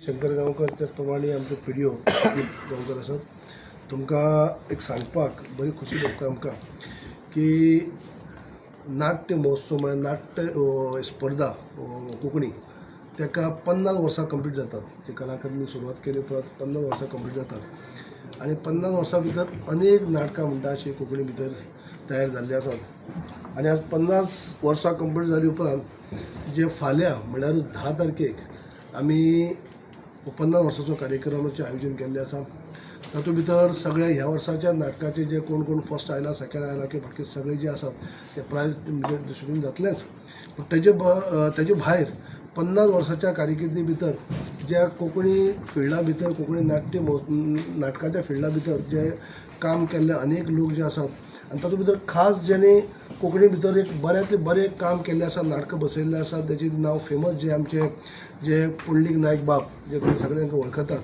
शंकर गांवकर त्याच प्रमाणे आमचे पिडिओ गांवकर आसात. तुमकां एक सांगपाक बरी खुशी भोगता आमकां की नाट्य महोत्सव म्हळ्यार नाट्य स्पर्धा कोंकणी ताका 50 वर्सां कंप्लीट जातात. ते कला अकादमी सुरवात केली परत 50 वर्सां कंप्लीट जातात आनी 50 वर्सां भितर अनेक नाटकां म्हणटा अशी कोंकणी भितर तयार जाल्ली आसात. आनी आज 50 वर्सां कंप्लीट जाली उपरांत जे फाल्यां म्हळ्यार 10 तारखेक आमी 50 वर्साचो कार्यक्रमाचें आयोजन केल्लें आसा. तातूंत भितर सगळ्या ह्या वर्साच्या नाटकाचे जे कोण कोण फर्स्ट आयला सेकंड आयला किंवा बाकी सगळे जे आसात ते प्रायज डिस्ट्रिब्यूट जातलेंच. पूण तेजे भायर 50 वर्साच्या कारकिर्दी भितर ज्या कोंकणी फिल्डा भितर कोंकणी नाटकाच्या फिल्डा भितर जे काम केल्ले अनेक लोक जे आसात आनी तातूंत भितर खास जेणे कोंकणी भितर एक बऱ्यांतले बरें काम केल्लें आसा, नाटकां बसयल्लें आसा, तेजें नांव फेमस जे आमचे जे पुंडलीक नायक बाब जे कोण सगळ्यांक वळखतात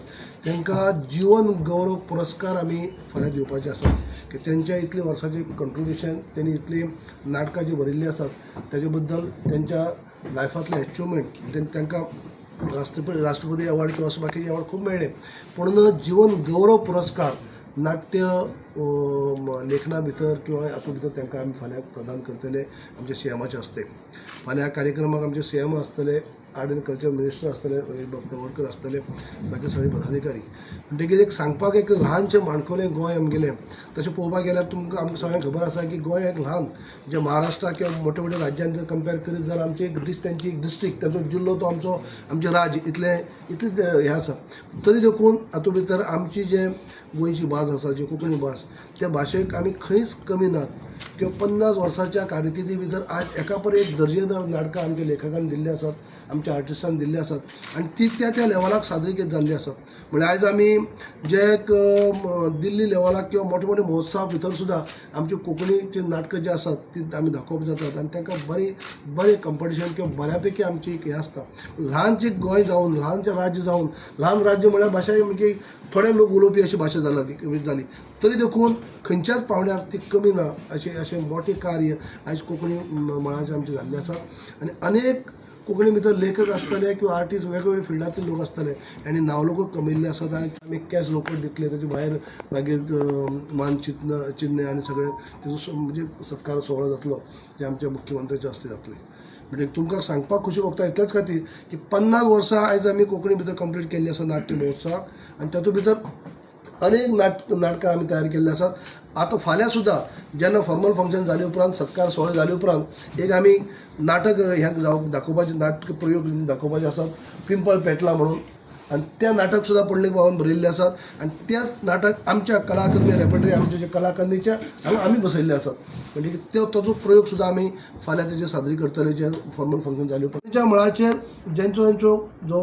तांकां जीवन गौरव पुरस्कार आमी फाल्यां दिवपाचे आसात की तेंच्या इतले वर्साचें कंट्रिब्युशन तेणी इतली नाटकां जी बरयल्लीं आसात तेजे बद्दल तेंच्या लायफांतले अचिवमेंट तांकां राष्ट्रपती अवॉर्ड किंवा अशे बाकीचे अवॉर्ड खूब मेळ्ळे. पूण जीवन गौरव पुरस्कार नाट्य लेखना भितर किंवा हातूंत भितर तांकां आमी फाल्यां प्रदान करतले आमचे सीएमाचे हस्ते. फाल्यां कार्यक्रमाक आमचे सीएम आसतले, आर्ट एंड कल्चर मिनिस्टर आसतले, तवडकर आसतले, बाकी सगळे पदाधिकारी. म्हणटकीर एक सांगपाक एक ल्हानशें माणकोलें गोंय आमगेलें तशें पळोवपाक गेल्यार तुमकां आमकां सगळ्यांक खबर आसा की गोंय एक ल्हान जे महाराष्ट्रा किंवा मोठ्या मोठ्या राज्यांत जर कंपेर करीत जाल्यार आमचे एक तेंची एक डिस्ट्रिक्ट ताचो जिल्लो तो आमचें राज्य इतलें हें आसा. तरी देखून हातूंत भितर आमची जे गोंयची भास आसा जी कोंकणी भास त्या भाशेक आमी खंयच कमी नात. किंवा 50 वर्साच्या कारकिर्दी भितर आज एका पर एक दर्जेदार नाटकां आमच्या लेखकान दिल्ली आसात, आमच्या आर्टिस्टान दिल्ली आसात आनी ती त्या लेवलाक सादरीकत जाल्ली आसात. म्हणजे आयज आमी जे दिल्ली लेवलाक किंवा मोठे मोठे महोत्सवा भितर सुद्दां आमची कोंकणीची नाटकां जी आसात ती आमी दाखोवप जातात आनी तांकां बरें कॉम्पिटिशन किंवा बऱ्यापैकी आमची एक हें आसता. ल्हानशें गोंय जावन ल्हानशें राज्य जावन ल्हान राज्य म्हळ्यार भाशा म्हणजे थोडे लोक उलोवपी अशी भाशा जाली तरी देखून खंयच्याच पावंड्यार ती कमी ना अशें मोठें कार्य आयज कोंकणी मळाचें आमचें जाल्लें आसा. आनी अनेक कोंकणी भितर लेखक आसतले किंवा आर्टिस्ट वेगवेगळे फिल्डांतले लोक आसतले आनी नावलोक कमयल्ले आसात आनी आमी कॅश रोकड दितले. तेजे भायर मागीर मान चिन्ह आनी सगळे तेजो म्हणजे सत्कार सोहळो जातलो जे आमच्या मुख्यमंत्र्याच्या हस्ते जातले. म्हणजे तुमकां सांगपाक खुशी भोगता इतलेच खातीर की 50 वर्सां आयज आमी कोंकणी भितर कंप्लीट केल्ली आसा नाट्य महोत्सवाक आनी तातूंत भितर अनेक नाटकां आमी तयार केल्ली आसात. आतां फाल्यां सुद्दां जेन्ना फॉर्मल फंक्शन जाले उपरांत सत्कार सोहळे जाले उपरांत एक आमी नाटक ह्या दाखोवपाचें नाटक प्रयोग दाखोवपाचे आसात पिंपळ पेटला म्हणून आनी तें नाटक सुद्दां पुंडलीक बाबान बरयल्लें आसात आनी तें नाटक आमच्या कला अकादमी रेपर्टरी आमच्या जे कला अकादमीच्या हांगा आमी बसयल्ले आसात. म्हणजे ताचो प्रयोग सुद्दां आमी फाल्यां तेजें सादरी करतले जे फॉर्मल फंक्शन जाले उपरांत. तेच्या मळाचेर जेंचो जो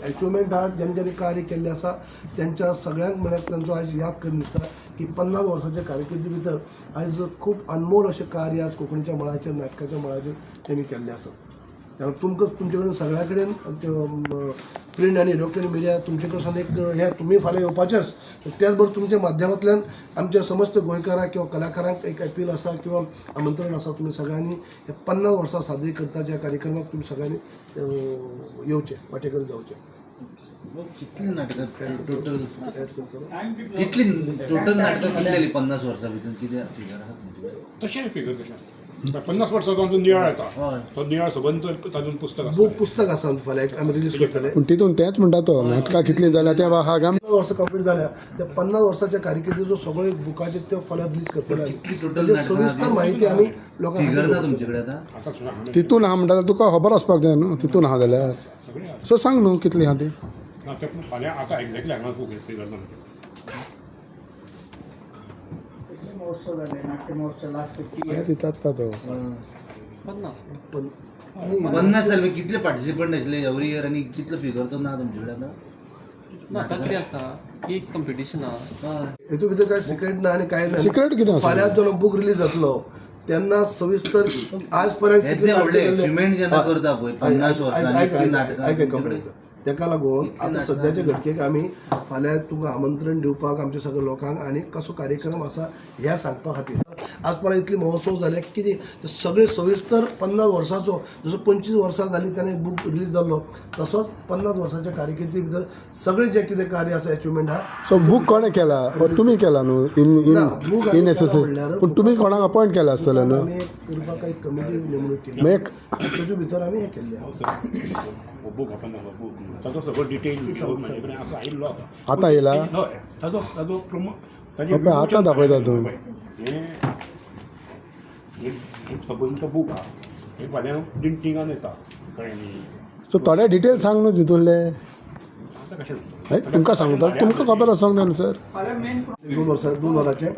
अचिवमेंट आहा जेणे कार्य केल्लें आसा तेंच्या सगळ्यांक म्हळ्यार तेंचो आयज याद करून दिसता की 50 वर्साच्या कारकिर्दी भितर आयज खूब अनमोल अशें कार्य आज कोंकणीच्या मळाचेर नाटकाच्या मळाचेर तेणी केल्लें आसा. तुमकां तुमचे कडेन सगळ्या कडेन प्रिंट आनी इलेक्ट्रॉनीक मिडिया तुमचे कडसून एक हे तुमी फाल्यां येवपाचेच. त्याच बरोबर तुमच्या माध्यमांतल्यान आमच्या समस्त गोंयकारांक किंवा कलाकारांक एक अपील आसा किंवा आमंत्रण आसा तुमी सगळ्यांनी हे 50 वर्सां साजरी करता ज्या कार्यक्रमाक तुमी सगळ्यांनी येवचें वांटेकार जावचें. कितली नाटकां टोटल कितली नाटकां केल्ली 50 वर्सां भितर कितें फिगर आसा तशें फिगर कशें आसता 50 वर्सांचो आमचो नियाळ येता तो नियाळ संबंद तातूंत पुस्तक आसा फाल्यां आमी रिलीज करतले. पूण तितून तेंच म्हणटा तो नाटकां कितलीं जाल्या त्या भागाक 50 वर्सां कंप्लीट जाल्या त्या 50 वर्साच्या कारकिर्दीचो सगळो एक बुकाचेर ते फाल्यां रिलीज करतले. सविस्तर म्हायती आमी लोकांक तितून आहा म्हणटा तुका खबर आसपाक जाय न्हू तितून आहा जाल्यार सो सांग न्हू कितली आहा ती फाल्यां आतां एक्झॅक्टली हांगा फिगर ना. दितात तो 50 जाले कितले पार्टिसिपंट आसले एवरी इयर आनी कितलो फिगर तो ना तुमचे कडेन ना आतां कितें आसता एक कंपिटिशन आहा हेतून भितर कांय सिक्रेट ना आनी कांय ना. सिक्रेट कितें आसा फाल्यां जो बूक रिलीज जातलो तेन्ना सविस्तर आज पर्यंत ताका लागून आतां सद्याच्या घडकेक आमी फाल्यां तुमकां आमंत्रण दिवपाक आमच्या सगळ्या लोकांक आनी कसो कार्यक्रम आसा ह्या सांगपा खातीर आज पर्यंत इतले महोत्सव झाले किती सगळे सविस्तर 50 वर्साचो जसो 25 वर्सां जाली त्याने बूक रिलीज जाल्लो तसोच 50 वर्साच्या कारकिर्दी भितर सगळे जे कितें कार्य आसा अचिवमेंट हा सो बूक कोणे केला तुमी केला न्हू इन एसोसिएशन पूण तुमी कोणाक अपॉयंट केला आसतलें न्हू आमी करपाक एक कमिटी नेमणूक केली मेक ताचे भितर आमी हें केल्लें बूक ताजो सगळो डिटेल म्हाजे कडेन असो आयिल्लो आसा आतां येयला हय ताजो अबे, आतां दाखयता तूं. सपोज तो बूक आहा हे फाल्यां प्रिंटिंगान येता कळ्ळें न्ही सो थोडे डिटेल सांग न्हू तितूंतले आतां कशें हय तुमकां सांगता तुमकां खबर आसोंक जाय न्हू सर 2 वरांचे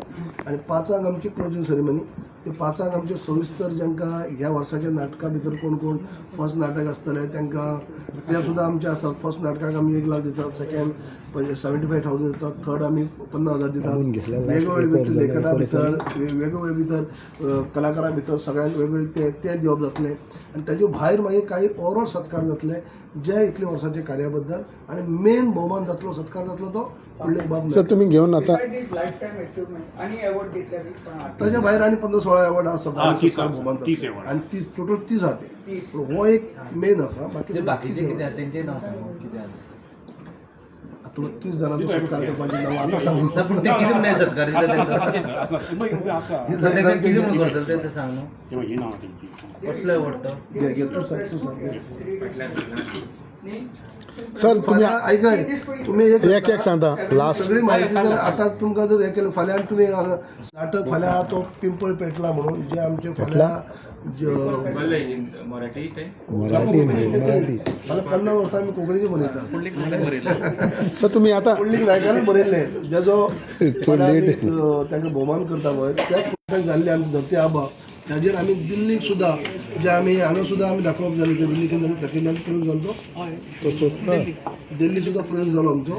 आणि 5 आमची क्लोजिंग सेरेमनी ते 5 आमचे सविस्तर जांकां ह्या वर्साच्या नाटका भितर कोण कोण फर्स्ट नाटक आसतलें तांकां ते सुद्दां आमचे आसात फर्स्ट नाटकाक आमी 1 लाख दितात सेकेंड 75,000 दितात थर्ड आमी 50,000 दितात वेगवेगळे लेखकां भितर वेगवेगळे भितर कलाकारां भितर सगळ्यांक वेगवेगळे ते जॉब जातले आनी ताजे भायर मागीर काही ओवरऑल सत्कार जातले जे इतले वर्साच्या कार्या बद्दल आणि मेन भोवमान जातलो सत्कार जातलो तो फुडले बाब सर तुमी घेवन आतां ताच्या भायर आनी 15-16 एवॉर्ड आसा भोवमान 30 award. आणि 30 टोटल 30 आहा ते हो एक मेन आसा बाकी बाकीचे कितें आहा तेंचें नांव सांग कितें आहा तुका 30 जाणांचो सत्कार करपाचें नांव आतां सांगू ना पूण ते कितें म्हणून सत्कार दिता तांकां कितें म्हणून करतले ते सांग न्हू ही नांवां तेंची कसलो अवॉर्ड तो घे तूं सांग सर तुमी ऐकाय तुम्ही एक सांगता लास्ट सगळी माहिती जर आता तुमकां जर हे केलं फाल्यां तुमी नाटक फाल्यां तो पिंपळ पेटला म्हणून जे आमचे फाल्यां मराठी मराठी फाल्यां 50 वर्सां आमी कोंकणीचे मनयता सर तुमी आतां पुंडलीक नायकानूच बरयल्ले जेजो तांकां भोवमान करता पळय त्या जाल्ले आमची धरती आबा ताजेर आमी दिल्लीक सुद्दां जे आमी हांगा सुद्दां आमी दाखोवप जालें ते दिल्लीक दाखयल्यान प्रयोग जालो तो दिल्ली सुद्दां प्रयोग जालो आमचो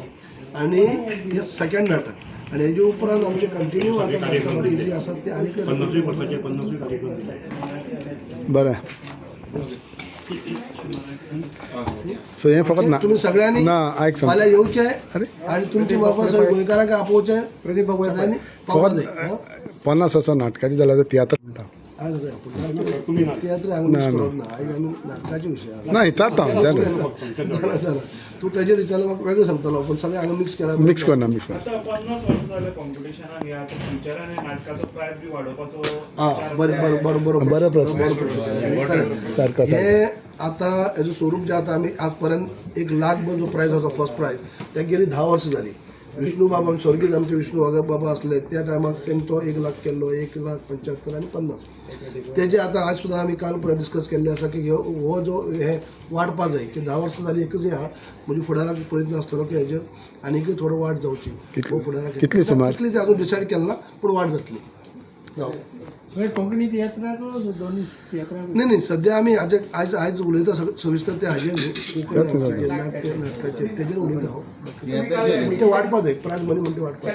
आनी हे सेकेंड नाटक आणि हेजे उपरांत आमचे कंटिन्यू आता नाटकां जी आसात ती आनी 50 वर्साचे 50 कार्यक्रम दिले बरें सो हे फकत ना तुम्ही सगळ्यांनी ना आयक सांग फाल्यां येवचे अरे आणि तुमची बाबा सगळे गोंयकारांक आपोवचे सगळ्यांनी पावपाक जाय 50 वर्सां नाटकाची जाल्यार तियात्र म्हणटा आज तियात्र हांगा मिक्स करप ना आयज आमी नाटकाचे विशय ना जाता तू तेजेर विचारल्यार म्हाका वेगळें सांगतलो पण सगळें हांगा मिक्स केला मिक्स करना मिक्स करना आता 50 वर्सां जाले कॉम्पिटिशनाक हे आता फ्युचरान नाटकाचो प्रायस बी वाडोवपाचो बरें प्रश्न सारको हे आता हेजो स्वरूप जे आता आमी आज पर्यंत 1 लाख जो प्रायज आसा फर्स्ट प्रायज ते गेली 10 वर्सां जाली विष्णू बाबा स्वर्गीय आमचे विष्णू वाघ बाबा असले त्या टायमाक तेणें तो 1 लाख केल्लो 1,75,000 आणि 50 तेजे आता आज सुद्दां आमी काल डिस्कस केल्ले आसा की हो जो हे वाडपा जाय की 10 वर्सां जाली एकच आहा म्हणजे फुडाराक प्रयत्न आसतलो की हेजेर आनीकय थोडो वाड जावची फुडाराक कितली सुमार कितली ते अजून डिसायड केला ना पूण वाड जातली कोंकणी तियात्राक दोन्ही तियात्राक नाही सध्या आमी आज आज उलयता सविस्तर ते हाजेर न्ही कोंकणी नाटकाचेर तेजेर उलयता ते वाडपा जाय प्रायज मनी म्हणटा वाडपा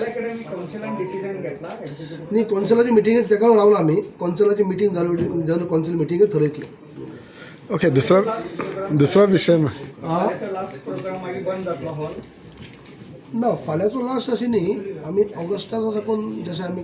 न्ही कौन्सिलाची मिटींग तेका रावला आमी कौन्सिलाची मिटींग जाली कौन्सिल मिटींग थरयतली ओके दुसरा विषय ना फाल्यांचो लास्ट अशें न्ही आमी ऑगस्टाचो साकून जशें आमी